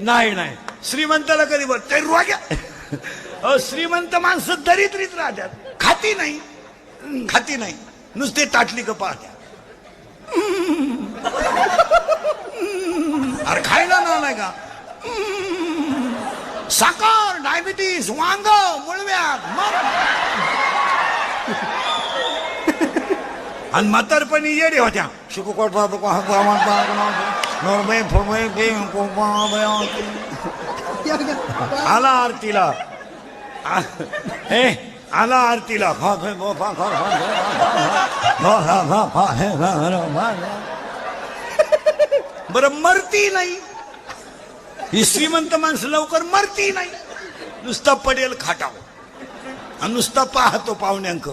नाही नाही, श्रीमंताला कधी बघ ते रोग्या. श्रीमंत माणसं दरिद्रीत राहतात, खाती नाही, खाती नाही, नुसते ताटली का पाहत्या. अरे खायला ना नाही का, साखर, डायबिटीस, वांग, मुळव्यात, आणि म्हातारपणी येडे होत्या. आला आरतीला, आला आरतीला. बरं मरती नाही ही श्रीमंत माणसं, लवकर मरती नाही, नुसता पडेल खाटाव आणि नुसता पाहतो पाहुण्यांक.